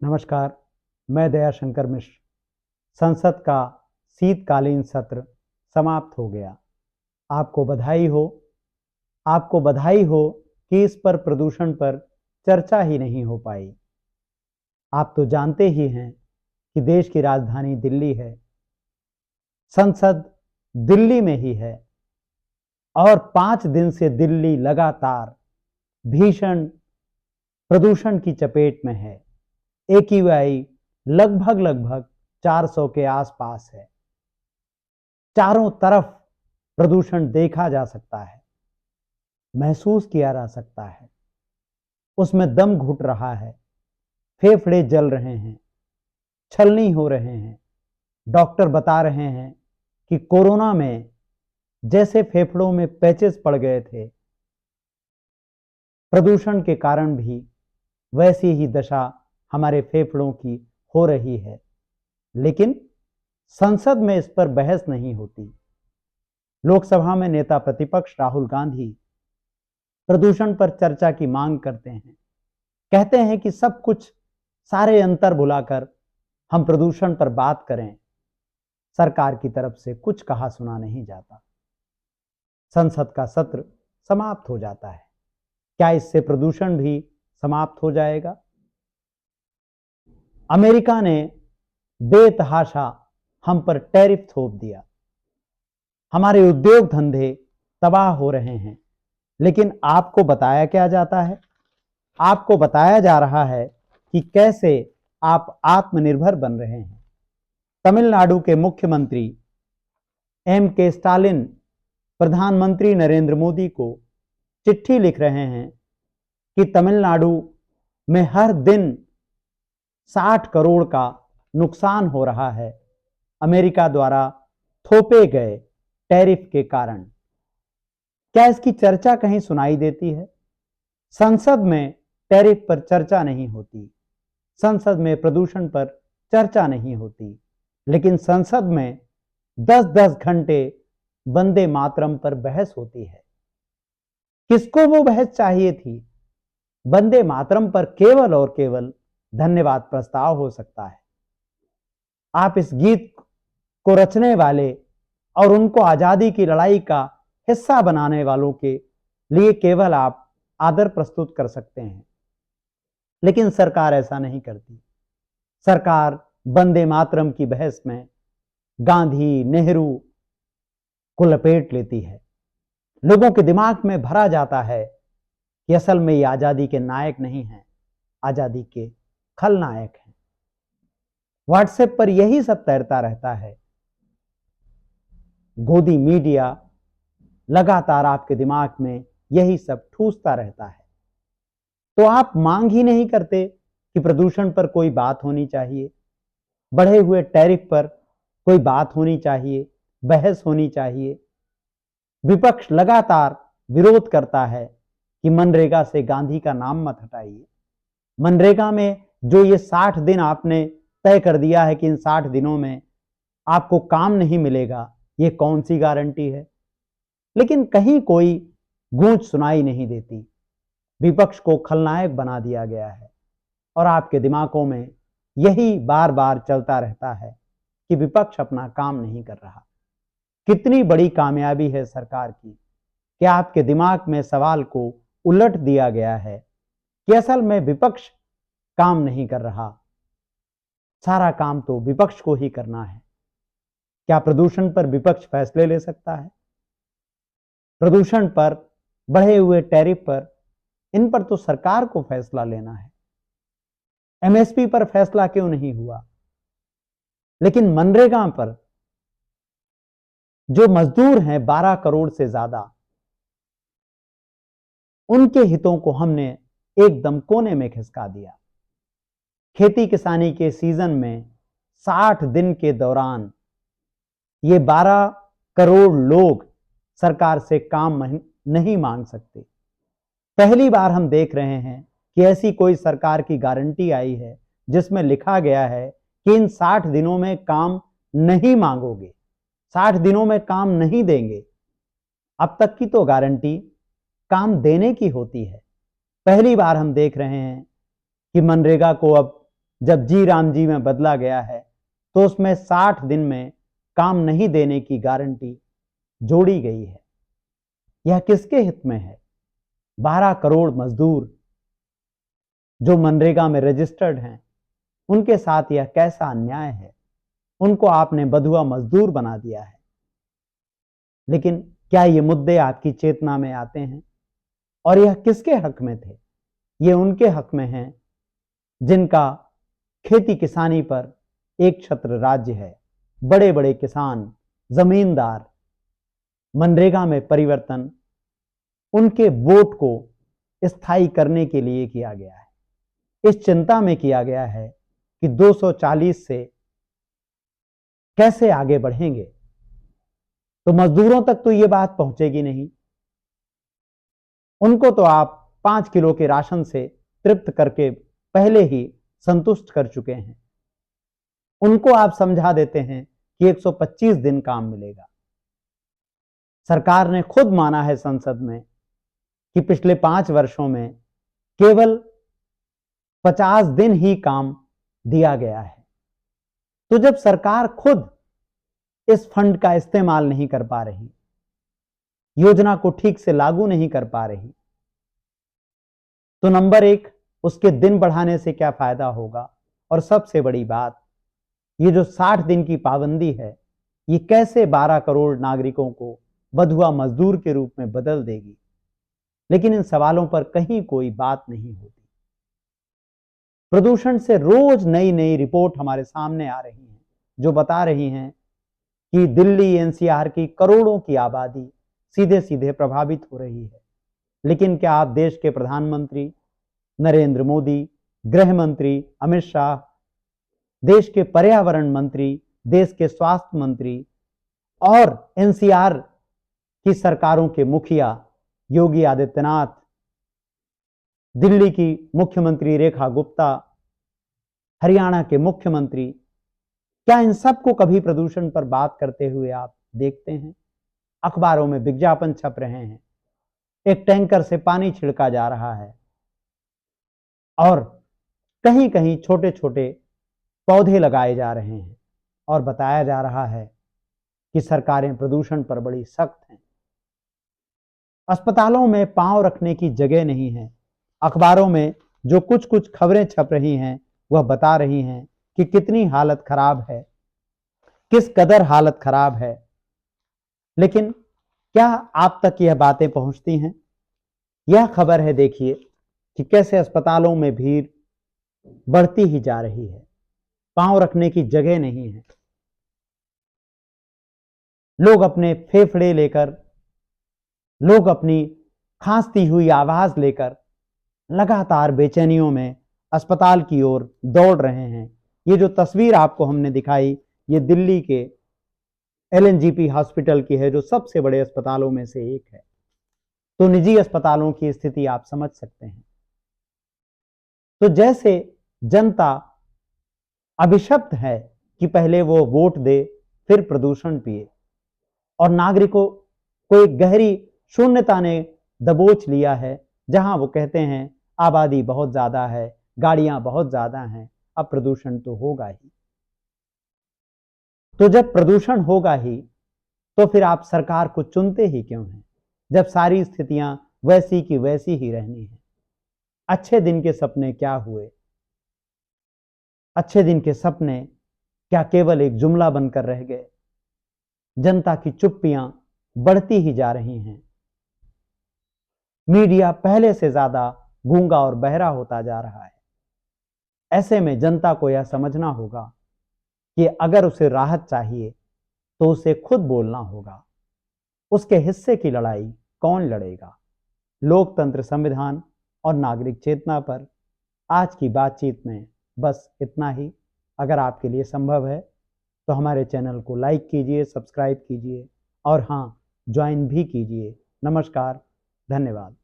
नमस्कार, मैं दयाशंकर मिश्र। संसद का शीतकालीन सत्र समाप्त हो गया। आपको बधाई हो। आपको बधाई हो कि इस पर प्रदूषण पर चर्चा ही नहीं हो पाई। आप तो जानते ही हैं कि देश की राजधानी दिल्ली है, संसद दिल्ली में ही है और 5 दिन से दिल्ली लगातार भीषण प्रदूषण की चपेट में है। AQI लगभग 400 के आसपास है। चारों तरफ प्रदूषण देखा जा सकता है, महसूस किया जा सकता है। उसमें दम घुट रहा है, फेफड़े जल रहे हैं, छलनी हो रहे हैं। डॉक्टर बता रहे हैं कि कोरोना में जैसे फेफड़ों में पैचेस पड़ गए थे, प्रदूषण के कारण भी वैसी ही दशा हमारे फेफड़ों की हो रही है। लेकिन संसद में इस पर बहस नहीं होती। लोकसभा में नेता प्रतिपक्ष राहुल गांधी प्रदूषण पर चर्चा की मांग करते हैं, कहते हैं कि सब कुछ सारे अंतर भुलाकर हम प्रदूषण पर बात करें। सरकार की तरफ से कुछ कहा सुना नहीं जाता। संसद का सत्र समाप्त हो जाता है। क्या इससे प्रदूषण भी समाप्त हो जाएगा? अमेरिका ने बेतहाशा हम पर टैरिफ थोप दिया। हमारे उद्योग धंधे तबाह हो रहे हैं। लेकिन आपको बताया क्या जाता है? आपको बताया जा रहा है कि कैसे आप आत्मनिर्भर बन रहे हैं। तमिलनाडु के मुख्यमंत्री M.K. स्टालिन प्रधानमंत्री नरेंद्र मोदी को चिट्ठी लिख रहे हैं कि तमिलनाडु में हर दिन 60 करोड़ का नुकसान हो रहा है अमेरिका द्वारा थोपे गए टैरिफ के कारण। क्या इसकी चर्चा कहीं सुनाई देती है? संसद में टैरिफ पर चर्चा नहीं होती, संसद में प्रदूषण पर चर्चा नहीं होती, लेकिन संसद में 10-10 घंटे वंदे मातरम पर बहस होती है। किसको वो बहस चाहिए थी? वंदे मातरम पर केवल और केवल धन्यवाद प्रस्ताव हो सकता है। आप इस गीत को रचने वाले और उनको आजादी की लड़ाई का हिस्सा बनाने वालों के लिए केवल आप आदर प्रस्तुत कर सकते हैं, लेकिन सरकार ऐसा नहीं करती। सरकार वंदे मातरम की बहस में गांधी, नेहरू को लपेट लेती है। लोगों के दिमाग में भरा जाता है कि असल में ये आजादी के नायक नहीं हैं, आजादी के खलनायक हैं। व्हाट्सएप पर यही सब तैरता रहता है। गोदी मीडिया लगातार आपके दिमाग में यही सब ठूसता रहता है। तो आप मांग ही नहीं करते कि प्रदूषण पर कोई बात होनी चाहिए, बढ़े हुए टैरिफ पर कोई बात होनी चाहिए, बहस होनी चाहिए। विपक्ष लगातार विरोध करता है कि मनरेगा से गांधी का नाम मत हटाइए। मनरेगा में जो ये 60 दिन आपने तय कर दिया है कि इन 60 दिनों में आपको काम नहीं मिलेगा, ये कौन सी गारंटी है? लेकिन कहीं कोई गूंज सुनाई नहीं देती। विपक्ष को खलनायक बना दिया गया है और आपके दिमागों में यही बार बार चलता रहता है कि विपक्ष अपना काम नहीं कर रहा। कितनी बड़ी कामयाबी है सरकार की कि आपके दिमाग में सवाल को उलट दिया गया है कि असल में विपक्ष काम नहीं कर रहा, सारा काम तो विपक्ष को ही करना है। क्या प्रदूषण पर विपक्ष फैसले ले सकता है? प्रदूषण पर, बढ़े हुए टैरिफ पर, इन पर तो सरकार को फैसला लेना है। MSP पर फैसला क्यों नहीं हुआ? लेकिन मनरेगा पर जो मजदूर हैं 12 करोड़ से ज्यादा, उनके हितों को हमने एकदम कोने में खिसका दिया। खेती किसानी के सीजन में 60 दिन के दौरान ये 12 करोड़ लोग सरकार से काम नहीं मांग सकते। पहली बार हम देख रहे हैं कि ऐसी कोई सरकार की गारंटी आई है जिसमें लिखा गया है कि इन 60 दिनों में काम नहीं मांगोगे, 60 दिनों में काम नहीं देंगे। अब तक की तो गारंटी काम देने की होती है। पहली बार हम देख रहे हैं कि मनरेगा को अब जब जी राम जी में बदला गया है तो उसमें 60 दिन में काम नहीं देने की गारंटी जोड़ी गई है। यह किसके हित में है? 12 करोड़ मजदूर जो मनरेगा में रजिस्टर्ड हैं, उनके साथ यह कैसा अन्याय है? उनको आपने बधुआ मजदूर बना दिया है। लेकिन क्या ये मुद्दे आपकी चेतना में आते हैं? और यह किसके हक में थे? ये उनके हक में हैं जिनका खेती किसानी पर एक छत्र राज्य है। बड़े बड़े किसान, जमींदार, मनरेगा में परिवर्तन उनके वोट को स्थायी करने के लिए किया गया है। इस चिंता में किया गया है कि 240 से कैसे आगे बढ़ेंगे। तो मजदूरों तक तो ये बात पहुंचेगी नहीं। उनको तो आप 5 किलो के राशन से तृप्त करके पहले ही संतुष्ट कर चुके हैं। उनको आप समझा देते हैं कि 125 दिन काम मिलेगा। सरकार ने खुद माना है संसद में कि पिछले 5 वर्षों में केवल 50 दिन ही काम दिया गया है। तो जब सरकार खुद इस फंड का इस्तेमाल नहीं कर पा रही, योजना को ठीक से लागू नहीं कर पा रही, तो नंबर 1 उसके दिन बढ़ाने से क्या फायदा होगा? और सबसे बड़ी बात, ये जो 60 दिन की पाबंदी है, ये कैसे 12 करोड़ नागरिकों को बधुआ मजदूर के रूप में बदल देगी? लेकिन इन सवालों पर कहीं कोई बात नहीं होती। प्रदूषण से रोज नई नई रिपोर्ट हमारे सामने आ रही हैं जो बता रही हैं कि दिल्ली एनसीआर की करोड़ों की आबादी सीधे सीधे प्रभावित हो रही है। लेकिन क्या आप देश के प्रधानमंत्री नरेंद्र मोदी, गृह मंत्री अमित शाह, देश के पर्यावरण मंत्री, देश के स्वास्थ्य मंत्री और एनसीआर की सरकारों के मुखिया योगी आदित्यनाथ, दिल्ली की मुख्यमंत्री रेखा गुप्ता, हरियाणा के मुख्यमंत्री, क्या इन सबको कभी प्रदूषण पर बात करते हुए आप देखते हैं? अखबारों में विज्ञापन छप रहे हैं, एक टैंकर से पानी छिड़का जा रहा है और कहीं कहीं छोटे छोटे पौधे लगाए जा रहे हैं और बताया जा रहा है कि सरकारें प्रदूषण पर बड़ी सख्त हैं। अस्पतालों में पांव रखने की जगह नहीं है। अखबारों में जो कुछ कुछ खबरें छप रही हैं वह बता रही हैं कि कितनी हालत खराब है, किस कदर हालत खराब है। लेकिन क्या आप तक यह बातें पहुंचती हैं? यह खबर है, देखिए कि कैसे अस्पतालों में भीड़ बढ़ती ही जा रही है, पांव रखने की जगह नहीं है। लोग अपने फेफड़े लेकर, लोग अपनी खांसती हुई आवाज लेकर लगातार बेचैनियों में अस्पताल की ओर दौड़ रहे हैं। ये जो तस्वीर आपको हमने दिखाई, ये दिल्ली के एलएनजेपी हॉस्पिटल की है, जो सबसे बड़े अस्पतालों में से एक है। तो निजी अस्पतालों की स्थिति आप समझ सकते हैं। तो जैसे जनता अभिशप्त है कि पहले वो वोट दे फिर प्रदूषण पिए, और नागरिकों को एक गहरी शून्यता ने दबोच लिया है, जहां वो कहते हैं आबादी बहुत ज्यादा है, गाड़ियां बहुत ज्यादा हैं, अब प्रदूषण तो होगा ही। तो जब प्रदूषण होगा ही तो फिर आप सरकार को चुनते ही क्यों हैं, जब सारी स्थितियां वैसी की वैसी ही रहनी है? अच्छे दिन के सपने क्या हुए? अच्छे दिन के सपने क्या केवल एक जुमला बनकर रह गए? जनता की चुप्पियां बढ़ती ही जा रही हैं। मीडिया पहले से ज्यादा गूंगा और बहरा होता जा रहा है। ऐसे में जनता को यह समझना होगा कि अगर उसे राहत चाहिए तो उसे खुद बोलना होगा। उसके हिस्से की लड़ाई कौन लड़ेगा? लोकतंत्र, संविधान और नागरिक चेतना पर आज की बातचीत में बस इतना ही। अगर आपके लिए संभव है तो हमारे चैनल को लाइक कीजिए, सब्सक्राइब कीजिए और हाँ, ज्वाइन भी कीजिए। नमस्कार, धन्यवाद।